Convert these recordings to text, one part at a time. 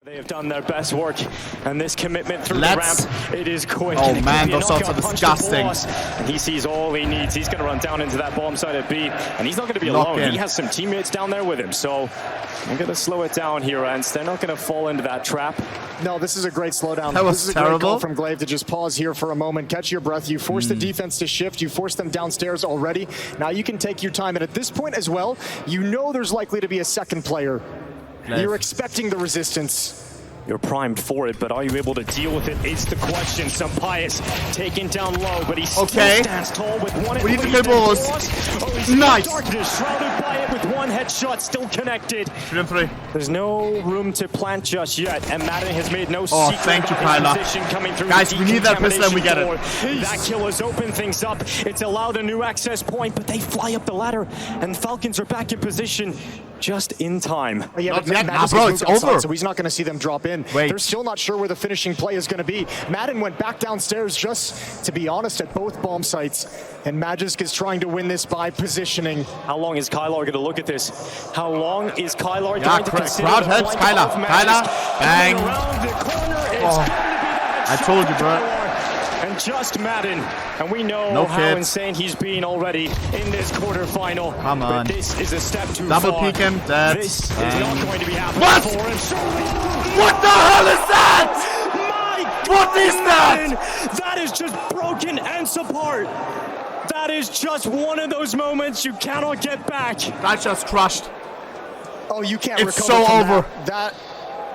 They have done their best work, and this commitment through the ramp, it is quick. Oh man, those shots are disgusting. And he sees all he needs. He's going to run down into that bomb site at B, and he's not going to be alone. He has some teammates down there with him, so I'm going to slow it down here, ENCE. They're not going to fall into that trap. No, this is a great slowdown. That was this is terrible. A great call from glaive to just pause here for a moment, catch your breath. You force the defense to shift. You force them downstairs already. Now you can take your time, and at this point as well, you know there's likely to be a second player. You're expecting the resistance. You're primed for it, but are you able to deal with it? Is the question. Pius taken down low, but he still stands tall with one. We need to kill balls. Nice. Darkness, shrouded by it with one headshot still connected. 3-3. There's no room to plant just yet, and Madden has made no secret thank you, about his position coming through. Guys, we need that pistol and we get it. That kill has opened things up. It's allowed a new access point, but they fly up the ladder, and Falcons are back in position just in time. Yeah, bro, it's over. So he's not going to see them drop in. Wait. They're still not sure where the finishing play is going to be. Madden went back downstairs just, to be honest, at both bomb sites. And Magisk is trying to win this by positioning. How long is Kylar going to look at this? How long is Kylar going to consider crowd helps Kylar. Kylar, bang. I told you, bro. And just Madden. And we know how insane he's been already in this quarterfinal. Come on. But this is a step too Double far. peek him. This is not going to be happening for him. What the hell is that? My What is that? That is just broken ENCE apart. That is just one of those moments you cannot get back. That just crushed. Oh, you can't It's recover so from over.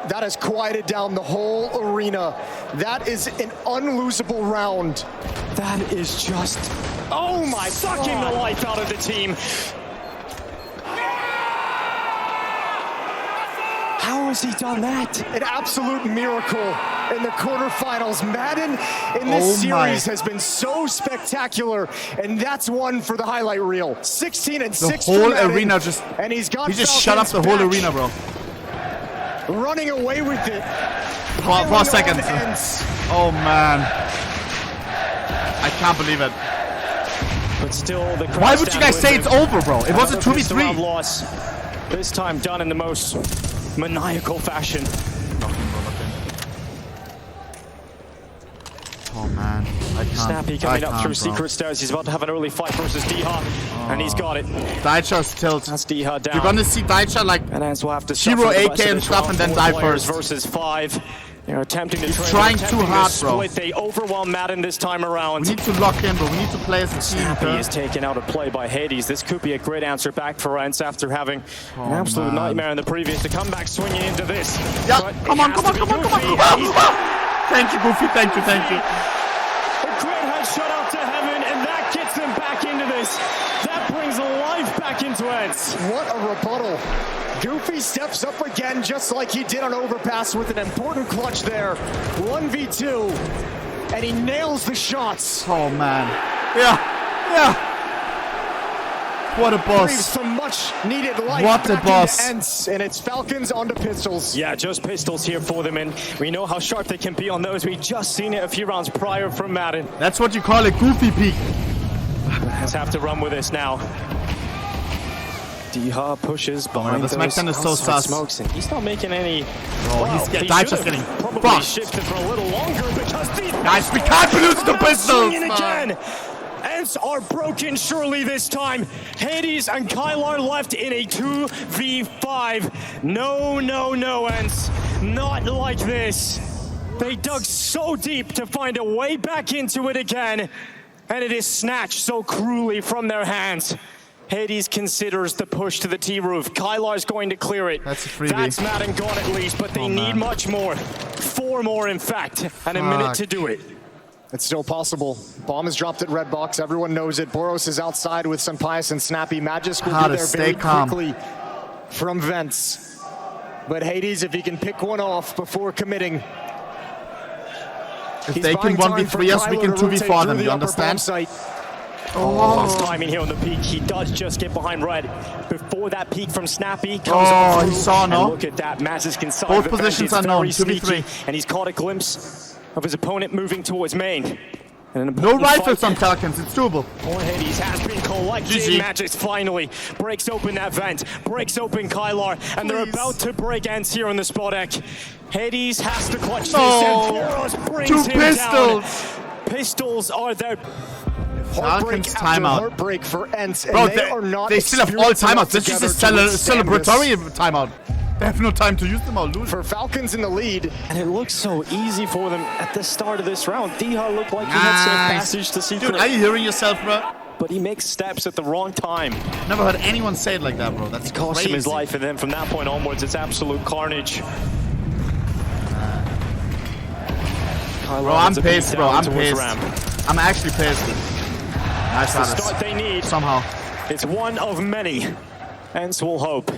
That has quieted down the whole arena. That is an unlosable round. That is just, oh my, sucking the life out of the team. How has he done that? An absolute miracle in the quarterfinals. Madden in this series has been so spectacular, and that's one for the highlight reel. 16 and 6 The whole for Madden, arena just, and he just shut up the whole arena, bro. Running away with it. 4 seconds. Oh man. I can't believe it. But still, the Why would you guys say it's over, bro? It was a 2v3. Loss. This time done in the most maniacal fashion. Oh man, I can't. Snappy coming up through secret stairs. He's about to have an early fight versus Diha, and he's got it. Daicha's tilt. That's Diha down. You're gonna see Daicha like and ENCE will have to hero AK and stuff, and then die first. Versus 5. They're attempting to trying too hard, bro. They overwhelm Madden this time around. We need to lock in, bro. We need to play as a team. Snappy is taken out of play by Hades. This could be a great answer back for ENCE after having an absolute nightmare in the previous. To come back swinging into this. Yeah, come on. Thank you, Goofy. Thank you. A great headshot up to heaven, and that gets them back into this. That brings life back into ENCE. What a rebuttal. Goofy steps up again, just like he did on Overpass with an important clutch there. 1v2, and he nails the shots. Oh man. Yeah. What a boss. Breathes some much needed life. What a boss. ENCE, and it's Falcons onto pistols. Yeah, just pistols here for them, and we know how sharp they can be on those. We just seen it a few rounds prior from Madden. That's what you call a goofy peak. Let's have to run with this now. Diha pushes behind this Mexican is so sus. Smokes, and he's not making any. Oh, he's getting probably fucked. shifted for a little longer because these guys, we can't lose the pistols. Again. ENCE are broken surely this time. Hades and Kylar left in a 2v5. No, ENCE. Not like this. They dug so deep to find a way back into it again, and it is snatched so cruelly from their hands. Hades considers the push to the T-roof. Kylar's going to clear it. That's a freebie. That's Madden gone at least, but they need much more. 4 more, in fact, and a minute to do it. It's still possible. Bomb is dropped at red box. Everyone knows it. Boros is outside with Pius and Snappy. Magisk will be there very quickly from vents. But Hades, if he can pick one off before committing. If they can 1v3 us, we can 2v4 them, you understand? Lost timing here on the peak. He does just get behind red. Before that peak from Snappy comes on. He saw, no? Look at that. Magisk inside. Both positions are known, 2v3. And he's caught a glimpse of his opponent moving towards main. No rifles on Falcons, it's doable. Hades has been collective GG. Magix finally breaks open that vent, breaks open Kylar, and they're about to break ENCE here on the spot deck. Hades has to clutch this, and Boros brings Two him pistols. down. Pistols are there. Heartbreak Falcons after timeout. heartbreak for ENCE, Bro, and they are not they still have all experienced enough timeouts. This is a together to withstand celebratory this. timeout. They have no time to use them or lose. For Falcons in the lead. And it looks so easy for them at the start of this round. Diha looked like he had safe passage to secret. Dude, are you hearing yourself, bro? But he makes steps at the wrong time. Never heard anyone say it like that, bro. That's Cost crazy. him his life, and then from that point onwards, it's absolute carnage. Bro, I'm pissed, bro. I'm pissed. I'm actually pissed. Nice The start they need. Somehow. It's one of many. ENCE will hope.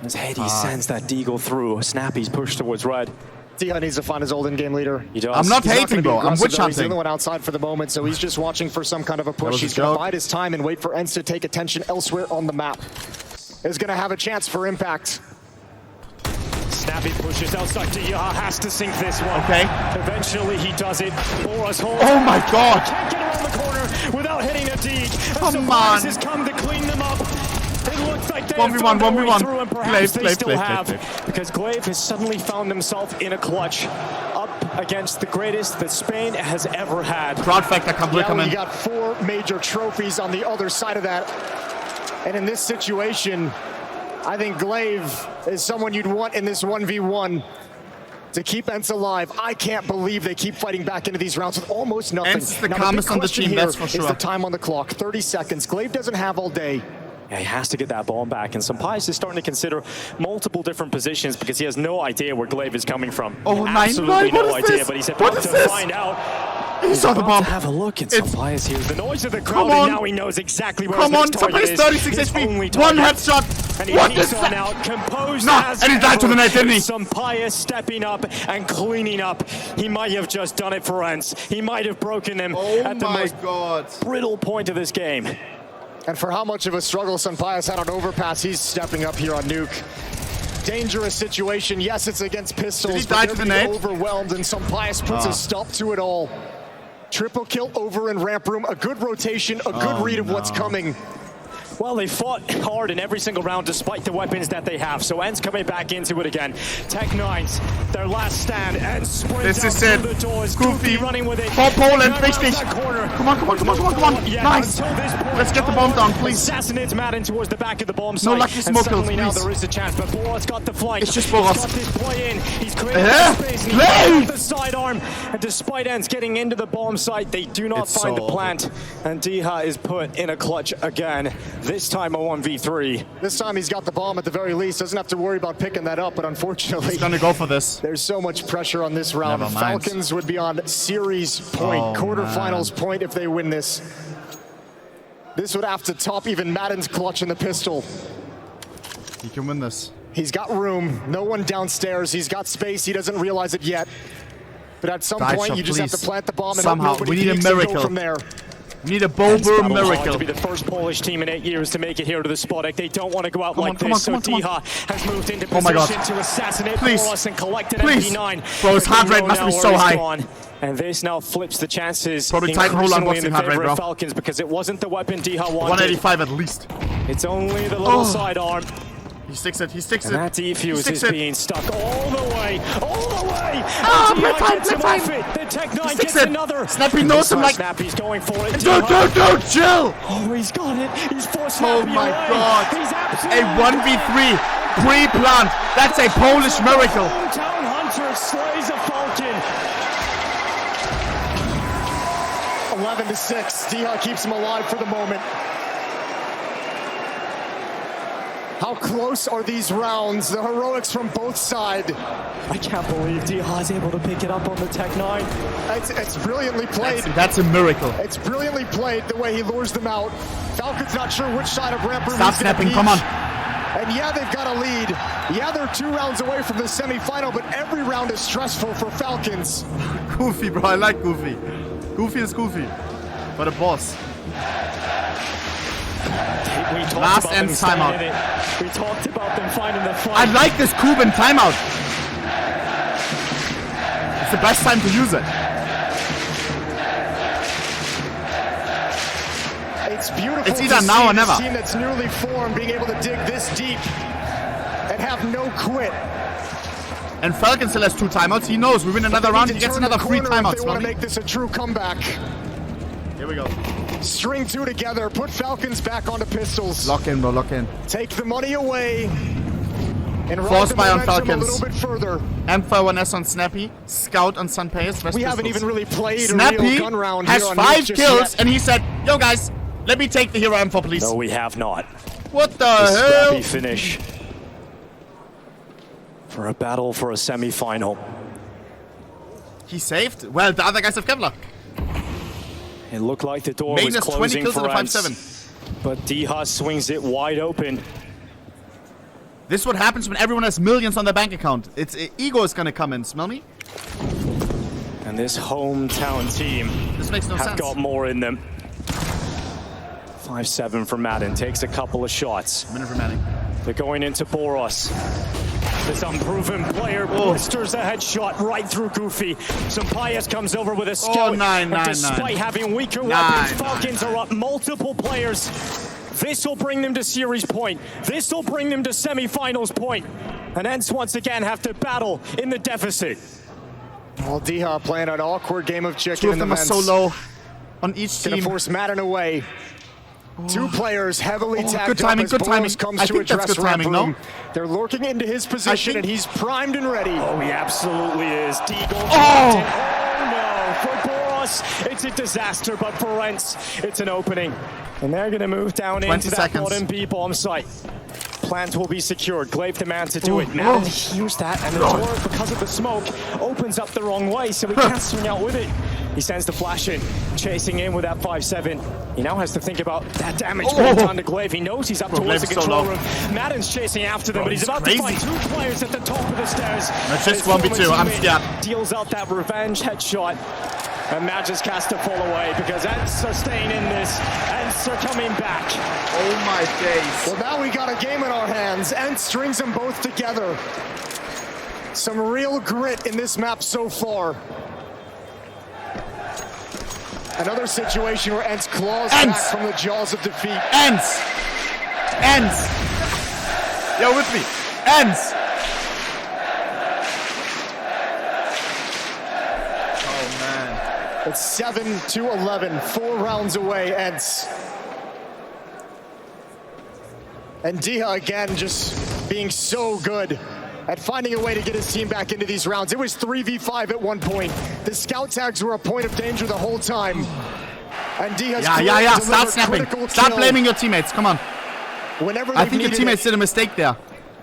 As Hades sends that deagle through, Snappy's pushed towards red. Diha needs to find his old in-game leader. He does. I'm not He's hating, gonna be bro. I'm aggressive, witch though. He's the hunting. only one outside for the moment, so he's just watching for some kind of a was push. a He's going joke. to bide his time and wait for ENCE to take attention elsewhere on the map. Is going to have a chance for impact. Snappy pushes outside. Diha has to sink this one. Okay. Eventually he does it. Boros holds. Oh my god. Can't get around the corner without hitting a dig. Come on. Has come to clean them up. It looks like they 1v1, have found their way 1v1. through, and perhaps they Glaive, still Glaive, have, Glaive. because Glaive has suddenly found himself in a clutch up against the greatest that Spain has ever had. Crowd factor come Yeah, in. we got 4 major trophies on the other side of that. And in this situation, I think Glaive is someone you'd want in this 1v1 to keep ENCE alive. I can't believe they keep fighting back into these rounds with almost nothing. ENCE is the Now, calmest big on the question team, here that's for is sure. the time on the clock, 30 seconds. Glaive doesn't have all day. Yeah, he has to get that bomb back, and Sampais is starting to consider multiple different positions because he has no idea where Glaive is coming from. Oh, absolutely 9-9, no what is idea, this? but he's What about is to this? find out. He saw the About bomb. to have a look, and It's- Sampais hears the noise of the crowd, Come and on. now he knows exactly where Come his on, next target Sampais is. 36 His only HP. One target. headshot. And he What peeks is on that? out, composed Nah, as and he died to the ever. net, didn't he? Sampais stepping up and cleaning up. He might have just done it for ENCE. He might have broken them at the most god. brittle point of this game. And for how much of a struggle Sampais had on overpass, he's stepping up here on Nuke. Dangerous situation. Yes, it's against pistols, Did he die but to they're the being net? overwhelmed, and Sampais puts a stop to it all. Triple kill over in ramp room, a good rotation, a good read of what's coming. Well, they fought hard in every single round despite the weapons that they have. So ENCE coming back into it again. Tech9s, their last stand, and sprint This out is through it. the doors. Goofy. Running with it. For Poland, Around wichtig. that corner. Come on, come on, come on, come on, come on. Yeah, Nice. until this point, Let's get the bomb down, please. Assassinates Madden towards the back of the bomb site. lucky and smoke kills, suddenly now please. there is a chance, but Boros got the flank. It's just He's Boros. got this play in. He's created space, and he Glaive! got the sidearm. And despite ENCE getting into the bomb site, they do not It's find so the plant. And Diha is put in a clutch again. This time a 1v3. This time he's got the bomb at the very least. Doesn't have to worry about picking that up, but unfortunately, He's gonna go for this. there's so much pressure on this round. Never mind. Falcons would be on series point, Oh, quarterfinals point if they win this. This would have to top even Madden's clutch in the pistol. He can win this. He's got room, no one downstairs. He's got space, he doesn't realize it yet. But at some Die point, shot, you just have to please. plant the bomb and Somehow. hope nobody We need a peeks and go miracle. from there. We need a Bober Battle hard miracle. to be the first Polish team in 8 years to make it here to the spot. They don't want to go out Come on, like come this, on, so come on, come Diha has moved into Oh my God. position to assassinate Please. Boros and collect an Please. MP9. Bro, his heart rate must be so high. Gone. And this now flips the chances Probably Titan hold on increasingly in boxing the heart rate, favor bro. of Falcons because it wasn't the weapon Diha wanted. 185 at least. It's only the little Oh. sidearm. He sticks it, he sticks And it. that defuse sticks is it. being stuck all the way. Ah, And play Diha time, gets play him time. off it. The Tech9 sticks gets it. another. Snappy knows him like- Snappy's going for it. Don't, chill! Oh, he's got it. He's forced Oh Snappy my away. god. He's A absolutely 1v3 pre-plant. That's a Polish miracle. Hometown Hunter slays a Falcon. 11-6, Diha keeps him alive for the moment. How close are these rounds? The heroics from both sides. I can't believe Diha is able to pick it up on the Tech9. It's brilliantly played. That's a miracle. It's brilliantly played the way he lures them out. Falcon's not sure which side of ramp room Stop he's gonna snapping, peek. come on. And yeah, they've got a lead. Yeah, they're 2 rounds away from the semifinal, but every round is stressful for Falcons. Goofy, bro, I like Goofy. Goofy is Goofy. But a boss. We talked Last about end them staying timeout. in it. We talked about them finding the fight. I like this Cuban timeout. It's the best time to use it. It's beautiful. It's either now or never. A team that's newly formed being able to dig this deep and have no quit. And Falcon still has 2 timeouts. He knows we win another round. He gets another 3 timeouts. They want to make this a true comeback. Here we go. String 2 together. Put Falcons back onto pistols. Lock in, bro. Lock in. Take the money away. And Force buy on Falcons. A little bit further. M51S on Snappy. Scout on Sunpace. We haven't even really played Snappy a real gun round has here on 5 Nuke kills, yet. and he said, "Yo guys, let me take the hero M4, please." No, we have not. What the A hell? scrappy finish for a battle for a semi-final. He saved? Well, the other guys have Kevlar. It looked like the door Main was has 20 closing kills in for a ENCE, 5-7. but Diha swings it wide open. This is what happens when everyone has millions on their bank account. It's ego is gonna come in. Smell me? And this hometown team This makes no have sense. got more in them. 5-7 for Madden, takes a couple of shots. Minute remaining. They're going into Boros. This unproven player blisters a headshot right through Goofy. Sampayas comes over with a scout. nine, and nine, despite nine. having weaker Nine, weapons, nine, Falcons are up multiple players. This will bring them to series point. This will bring them to semifinals point. And ENCE once again have to battle in the deficit. Well, Diha playing an awkward game of 2 chicken of in the them are men's. so low on each Gonna team. force Madden away. 2 players heavily tagged good timing, up as good timing. Boros comes I to think that's address good timing, Ramp no? Room. They're lurking into his position, think- and he's primed and ready. Oh, he absolutely is. Deagle. Oh! Oh, no. For Boros, it's a disaster, but for ENCE, it's an opening. And they're going to move down 20 into that seconds. bottom B bomb site. Plant will be secured. Glaive the man to do it. Madden hears that, and the door, because of the smoke, opens up the wrong way, so he can't swing out with it. He sends the flash in, chasing in with that 5-7. He now has to think about that damage being done to Glaive. He knows he's up towards the Glaive is so control low. room. Madden's chasing after them, but he's he's about crazy. to find 2 players at the top of the stairs. That's just His 1v2. former I'm teammate scared. Deals out that revenge headshot. And Matt just has to pull away because ENCE are staying in this. ENCE are coming back. Oh my days. Well, now we got a game in our hands. ENCE strings them both together. Some real grit in this map so far. Another situation where ENCE claws back from the jaws of defeat. ENCE! ENCE! Yo, with me. ENCE! Oh, man. It's 7-11, 4 rounds away, ENCE. And Diha again just being so good at finding a way to get his team back into these rounds. It was 3v5 at one point. The scout tags were a point of danger the whole time. And Diha's Yeah. Start snapping. Start blaming your teammates. Come on. Whenever I think your teammates did a mistake there.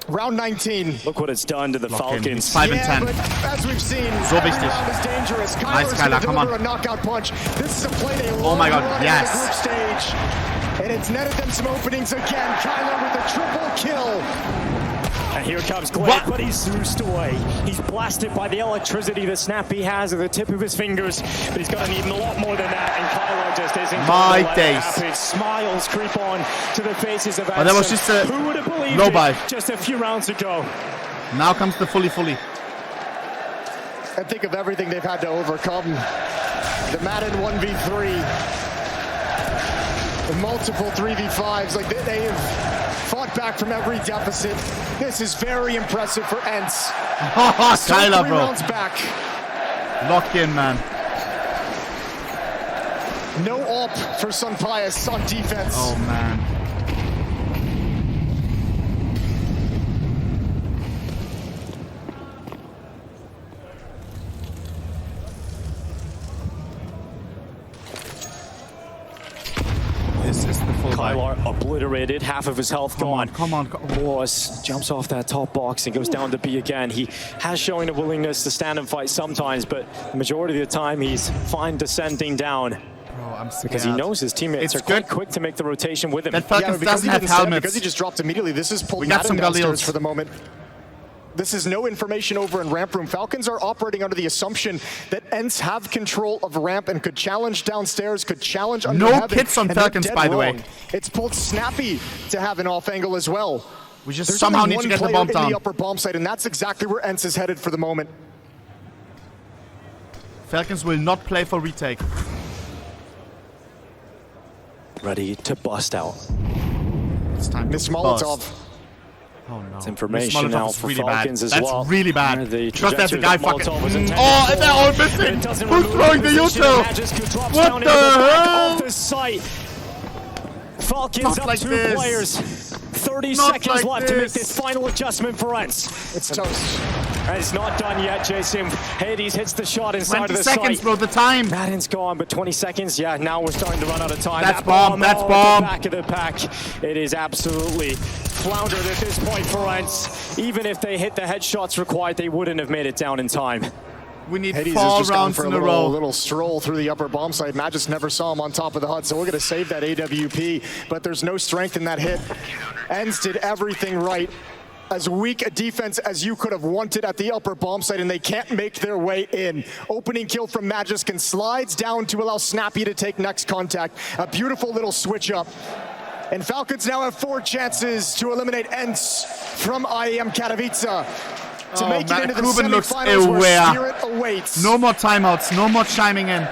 Round 19. Look what it's done to the Falcons. 5 and 10. But as we've seen, So every wichtig. round is dangerous. Nice, Kyler's Kyler, gonna come deliver on. a knockout punch. This is a play they Oh my God, run in yes. the group stage. And it's netted them some openings again. Kyler with a triple kill. And here comes Glaive, but he's Zeused away. He's blasted by the electricity that Snappy has at the tip of his fingers, but he's got to need a lot more than that, and Kyler just isn't My going to let it days. happen. Smiles creep on to the faces of that was ENCE. just a Who would have believed low it buy. just a few rounds ago? Now comes the fully. And think of everything they've had to overcome. The Madden 1v3. The multiple 3v5s. Like they have fought back from every deficit. This is very impressive for ENCE. So Kyler, 3 bro. rounds back. Lock in, man. No AWP for Sunpias on defense. Oh, man. This is the full buy. Kyler obliterated, half of his health gone. Come on. Boros jumps off that top box and goes down to B again. He has shown a willingness to stand and fight sometimes, but the majority of the time he's fine descending down. Bro, I'm scared. Because he knows his teammates It's are quite good. quick to make the rotation with him. That Falcons because doesn't he have didn't stand, helmets. because he just dropped immediately. This is pulled We got Madden some downstairs Galils. for the moment. This is no information over in ramp room. Falcons are operating under the assumption that ENCE have control of ramp and could challenge downstairs, could challenge under No heaven, kits on and they're Falcons, dead by the way. wrong. It's pulled Snappy to have an off angle as well. We just There's somehow only need to one get the player bomb in down. the upper bomb site, and that's exactly where ENCE is headed for the moment. Falcons will not play for retake. ready to bust out. It's time to Miss Molotov. bust. Oh no. It's information now for really Falcons bad. as That's well. really bad. Because there's a guy fucking... Oh, and they're all missing! Who's throwing the util? What the hell? The site. Falcons up like 2 this. players. 30 Not seconds like left to make this. this final adjustment for ENCE. It's toast. And it's not done yet, Jason. Hades hits the shot inside 20 of the seconds, site. bro, the time. Madden's gone, but 20 seconds. Yeah, now we're starting to run out of time. That's That bomb, that's at bomb. the back of the pack. It is absolutely floundered at this point for ENCE. Even if they hit the headshots required, they wouldn't have made it down in time. We need Hades 4 has just gone rounds for in a a row. little stroll through the upper bomb site. Magis never saw him on top of the hut, so we're going to save that AWP, but there's no strength in that hit. ENCE did everything right. As weak a defense as you could have wanted at the upper bomb site, and they can't make their way in. Opening kill from Magiskin slides down to allow Snappy to take next contact. A beautiful little switch up. And Falcons now have 4 chances to eliminate ENCE from IEM Katowice. To make it into the Kuben looks semifinals where aware. Spirit awaits. No more timeouts, no more chiming in.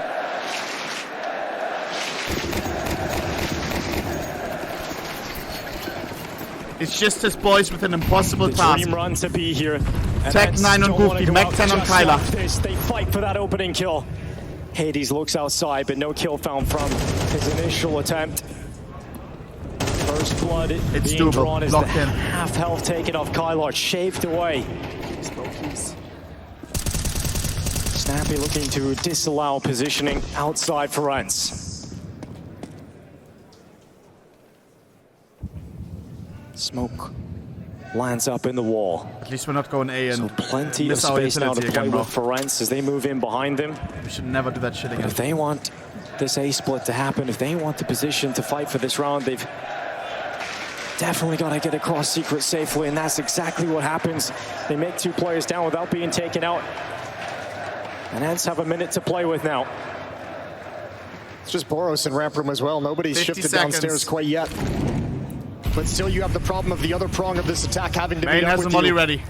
It's just his boys with an impossible The task. dream run to be here. And Tech ENCE 9 on don't wanna Goofy, go Mech out 10 on just Kyler. like this. They fight for that opening kill. Hades looks outside, but no kill found from his initial attempt. First blood It's being doable. drawn as Locked the in. half health taken off Kyler, shaved away. Snappy looking to disallow positioning outside for ENCE. Smoke lands up in the wall. At least we're not going A and So plenty of miss our space now to utility play again, bro. with for ENCE as they move in behind them. We should never do that shit again. If they want this A split to happen, if they want the position to fight for this round, they've definitely got to get across secret safely, and that's exactly what happens. They make 2 players down without being taken out. And ENCE have a minute to play with now. It's just Boros in ramp room as well. Nobody's 50 shifted seconds. downstairs quite yet. But still, you have the problem of the other prong of this attack having to Main meet up has with the molly you. ready.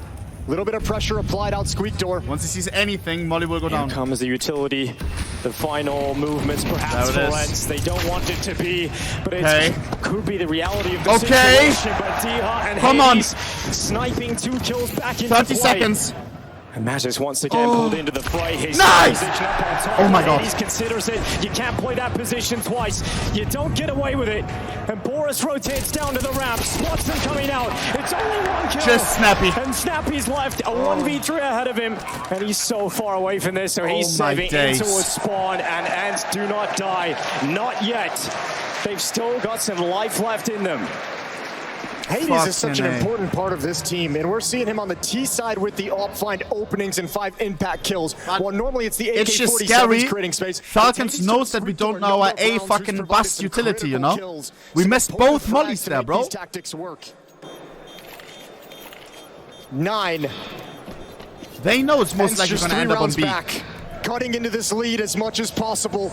Little bit of pressure applied out squeak door. Once he sees anything, molly will go Here down. comes the utility, the final movements perhaps for There it is. ENCE. They don't want it to be, but it Okay. could be the reality of the Okay. situation. But Diha and Come on. Hades sniping 2 kills back into 30 play. seconds. And Magis once again pulled into the fray. His Nice! position up on top. Oh my God. Hades considers it. You can't play that position twice. You don't get away with it. And Boris rotates down to the ramp, spots them coming out. It's only 1 kill. Just Snappy. And Snappy's left a 1v3 ahead of him. And he's so far away from this, so he's Oh my saving days. into a spawn. And ENCE do not die. Not yet. They've still got some life left in them. Hades is such an Fucking A. important part of this team, and we're seeing him on the T side with the op find openings and 5 impact kills. While normally it's the It's just AK-47s scary. creating space. Falcons Hades knows took that we Squeak Door don't know our number A of rounds, fucking who's provided bust some utility, you critical know? kills. We Some missed important both mollies frags to there, make bro. These tactics work. 9. They know it's most ENCE likely just going to 3 end up on rounds B. back, cutting into this lead as much as possible.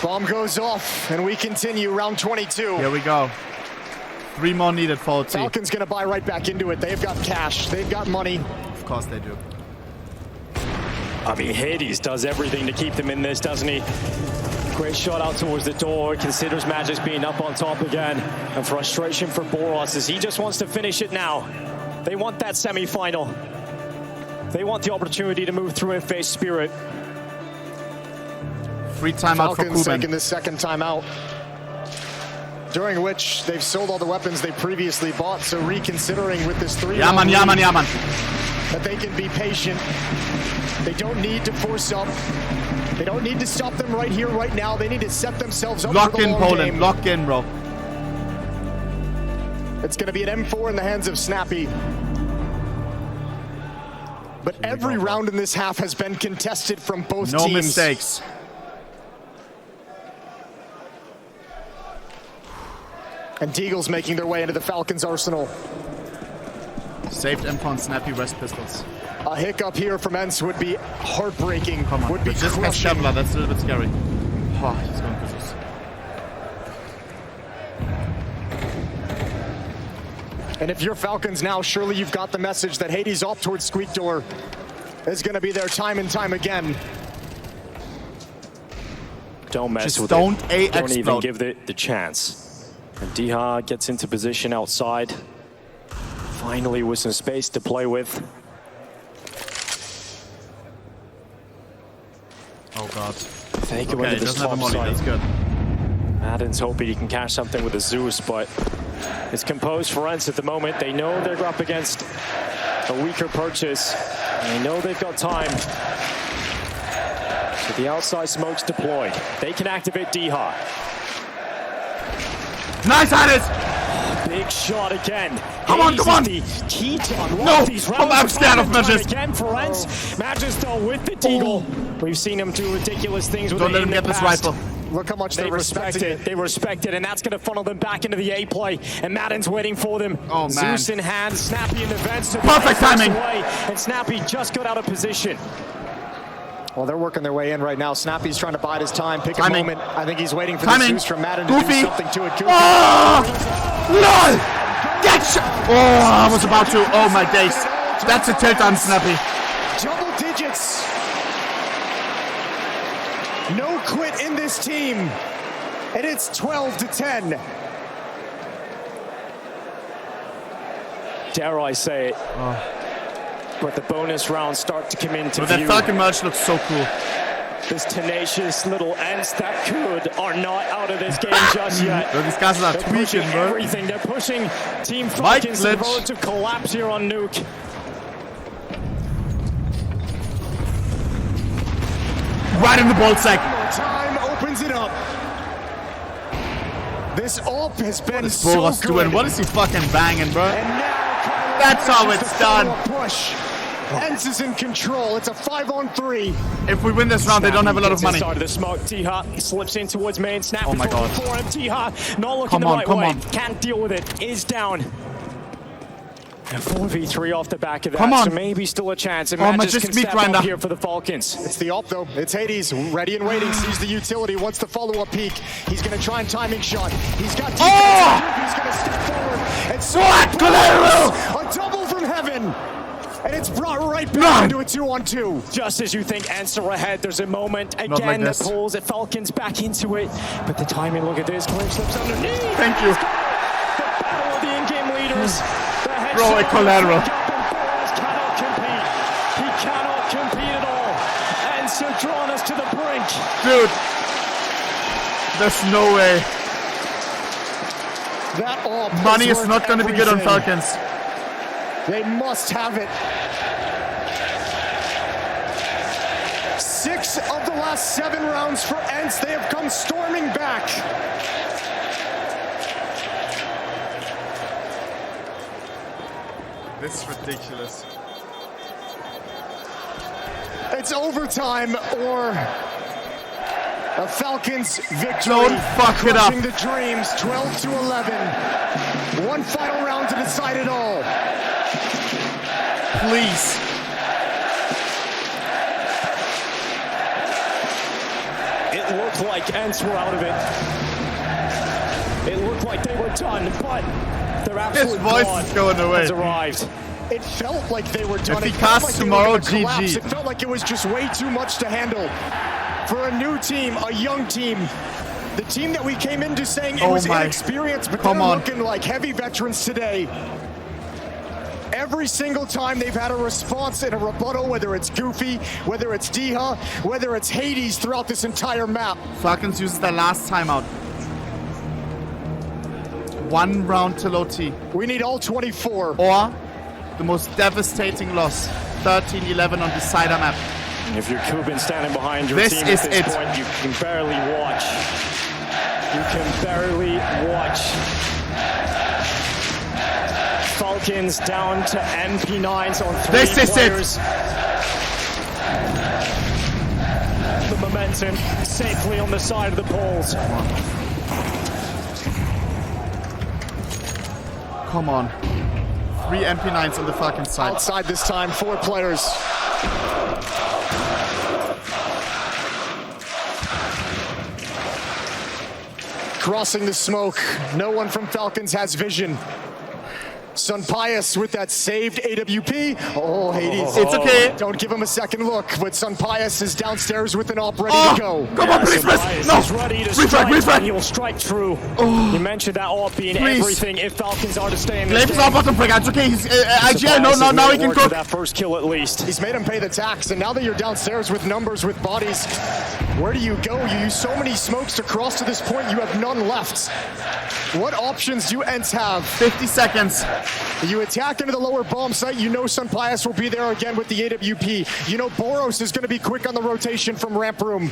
Bomb goes off, and we continue round 22. Here we go. 3 more needed for OT. Falcons gonna buy right back into it. They've got cash, they've got money. Of course they do. I mean, Hades does everything to keep them in this, doesn't he? Great shot out towards the door. Considers Magis being up on top again. And frustration for Boros as he just wants to finish it now. They want that semi-final. They want the opportunity to move through and face Spirit. Free timeout for Falcons Kuben. taking the second timeout, during which they've sold all the weapons they previously bought, so reconsidering with this 3 Ja, man, ja, man, ja, man. that they can be patient. They don't need to force up. They don't need to stop them right here, right now. They need to set themselves up Lock for the in, long Poland. game. Lock in, bro. It's going to be an M4 in the hands of Snappy. But every round in this half has been contested from both No teams. mistakes. And Deagle's making their way into the Falcons' arsenal. Saved M4 and Snappy West pistols. A hiccup here from ENCE would be heartbreaking. Come on. Would be But just catch crushing. Kevlar. That's a little bit scary. Oh, he's going pistols. And if you're Falcons now, surely you've got the message that Hades off towards Squeak Door is going to be there time and time again. Don't mess Just with don't it. Don't explode. even give it the chance. And Diha gets into position outside. Finally with some space to play with. Oh god. Take it Okay, into he this doesn't have a top molly, that's side. good. Madden's hoping he can catch something with a Zeus, but it's composed for ENCE at the moment. They know they're up against a weaker purchase. And they know they've got time. So the outside smoke's deployed. They can activate Diha. Nice Hades! Big shot again. Come on, come on! The key to unlock No! these Oh, rounds. I'm scared of Magis. Again for ENCE. Magis though with the deagle. We've seen him do ridiculous things with Don't it let in him the get this past. rifle. Look how much They they're respect respecting it. They respect it, and that's going to funnel them back into the A play. And Madden's waiting for them. Oh, man. Zeus in hand, Snappy in the vents. So Perfect timing. away, and Snappy just got out of position. Well, they're working their way in right now. Snappy's trying to bide his time, pick Timing. a moment. I think he's waiting for Timing. the Zeus from Madden to Goofy. do something to it. Goofy. Oh! LOL! Get shot! Oh, I was about to. Oh my days. That's a tilt on Snappy. Double digits. No quit in this team. And it's 12-10. Dare I say it. But the bonus rounds start to come into But that view. Falcon merch looks so cool. This tenacious little ENCE that could are not out of this game just yet. Bro, these guys are They're pushing tweaking, bro. everything. They're pushing Team Mike Falcons to the glitch. road to collapse here on Nuke. Right in the ball sack. Time opens it up. This AWP has been What is so Boras good. doing? What is he fucking banging, bro? And now Kyler That's how manages it's to done. follow a push. ENCE is in control. It's a 5-on-3. If we win this round, they don't have a lot of money. Inside of the smoke, Diha slips in towards main. Snap Oh my God. for him. Diha not looking Come the on, right come way. on. Can't deal with it. Is down. A 4v3 off the back of that. Come on. So maybe still a chance. And Oh, Magis just can meat step grinder. up here for the Falcons. It's the AWP though. It's Hades, ready and waiting, sees the utility, wants the follow-up peek. He's gonna try and timing shot. He's got defense. Oh! He's gonna step forward. And What? Collateral! A double from heaven. And it's brought right back No. into a 2-on-2. Just as you think ENCE are ahead, there's a moment like again that this. pulls the Falcons back into it. But the timing, look at this. Clinch slips underneath. Thank you. The battle of the in-game leaders. The headshot Bro, a collateral. Boras cannot compete. He cannot compete at all. ENCE have drawn us to the brink. Dude. There's no way. That AWP Money is worth not going to be good on everything. Falcons. They must have it. 6 of the last 7 rounds for ENCE. They have come storming back. This is ridiculous. It's overtime or a Falcons victory. Don't fuck it up. Crushing the dreams, 12-11. One final round to decide it all. Please. It looked like ENCE were out of it. It looked like they were done, but their absolute His voice god is going away. has arrived. It felt like they were done. If he It felt casts like they were tomorrow, gonna collapse. GG. It felt like it was just way too much to handle. For a new team, a young team, the team that we came into saying it Oh was my. inexperienced, but Come they're on. looking like heavy veterans today. Every single time they've had a response and a rebuttal, whether it's Goofy, whether it's Diha, whether it's Hades throughout this entire map. Falcons uses their last timeout. 1 round till OT. We need all 24. Or the most devastating loss. 13-11 on the Cider map. And if you're Cuban standing behind your This team is at this it. point, you can barely watch. You can barely watch. Falcons down to MP9s on 3 This is it. players. The momentum safely on the side of the poles. Come on. 3 MP9s on the Falcons side. Outside this time, 4 players. Crossing the smoke. No one from Falcons has vision. SUBSKRYBOWANIA with that saved AWP. Oh, Hades. It's okay. Don't give him a second look, but SUBSKRYBOWANIA is downstairs with an op ready to go. Come on, please, SUBSKRYBOWANIA no. is ready to Refrag. strike, and he'll strike true. You mentioned that op being Please. everything if Falcons are to stay in this Glaive is game. off bottom frag. It's okay. He's IGL. No, SUBSKRYBOWANIA now he can work for cook. that first kill at least. He's made him pay the tax, and now that you're downstairs with numbers, with bodies, where do you go? You use so many smokes to cross to this point, you have none left. What options do ENCE have? 50 seconds. You attack into the lower bomb site, you know SUBSKRYBOWANIA will be there again with the AWP. You know Boros is going to be quick on the rotation from ramp room.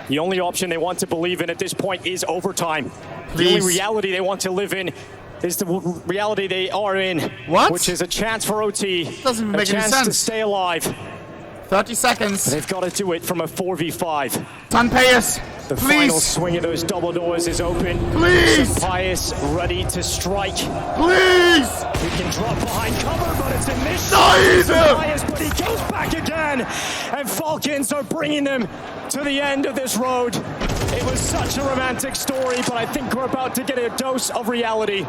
The only option they want to believe in at this point is overtime. The Please. only reality they want to live in is the reality they are in. What? Which is a chance for OT. Doesn't a make any chance to sense. stay alive. 30 seconds. They've got to do it from a 4v5. SUBSKRYBOWANIA. The final Please. swing of those double doors is open. Please. SUBSKRYBOWANIA ready to strike. Please. He can drop behind cover, but it's a miss. Nice. SUBSKRYBOWANIA, but he goes back again. And Falcons are bringing them to the end of this road. It was such a romantic story, but I think we're about to get a dose of reality.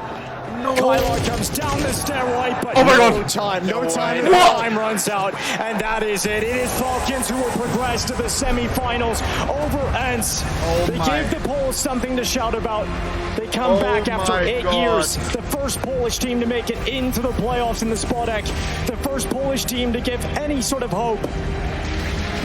No. Kylar comes down the stairway, but Oh my no God. time, no time, way. the What? time runs out, and that is it. It is Falcons who will progress to the semifinals over ENCE. Oh They my. gave the Poles something to shout about. They come back after my 8 God. years. The first Polish team to make it into the playoffs in the SPODEC. The first Polish team to give any sort of hope.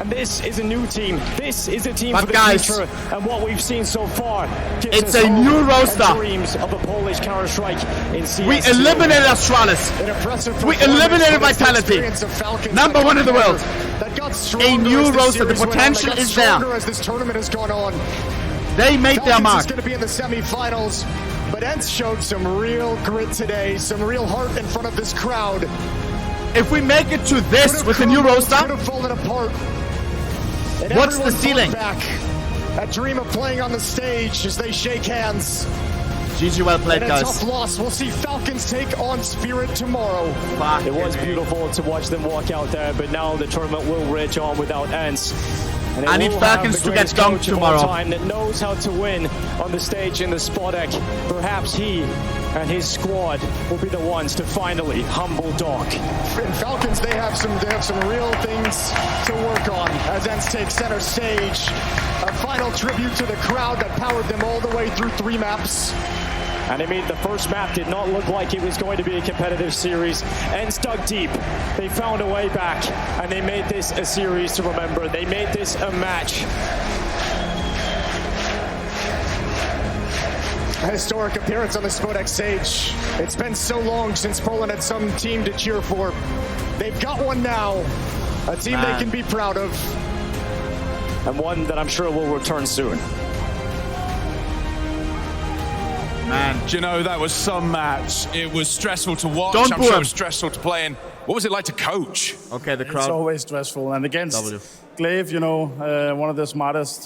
And this is a new team. This is a team But for the guys, future. And what we've seen so far gives it's us a hope new and roster. dreams of a Polish Counter-Strike in CS2. We eliminated Astralis. An impressive We performance eliminated for this Vitality. experience of Falcons. Number one in the world. That got stronger A new as this roster. The series went on. potential That got is there. stronger as this tournament has gone on. They made their Falcons mark. is going to be in the semifinals, but ENCE showed some real grit today, some real heart in front of this crowd. If we make it to this Could've with the new crumbled, roster, could've fallen apart. And What's the everyone ceiling? fought back. That dream of playing on the stage as they shake hands. GG, well played, And a guys. tough loss. We'll see Falcons take on Spirit tomorrow. It was beautiful to watch them walk out there, but now the tournament will rage on without ENCE. And it I need will have Falcons the to get greatest dunked coach of all tomorrow. time that knows how to win on the stage in the SPODEC. Perhaps he and his squad will be the ones to finally humble Doc. In Falcons, they have some real things to work on as ENCE takes center stage. A final tribute to the crowd that powered them all the way through 3 maps. And I mean, the first map did not look like it was going to be a competitive series. ENCE dug deep. They found a way back, and they made this a series to remember. They made this a match. A historic appearance on the SPODEC stage. It's been so long since Poland had some team to cheer for. They've got one now. A team Man. they can be proud of. And one that I'm sure will return soon. Man. Do you know, that was some match. It was stressful to watch. Don't I'm boo sure him. it was stressful to play in. What was it like to coach? Okay, the It's crowd. always stressful. And against W. Glaive, you know, one of the smartest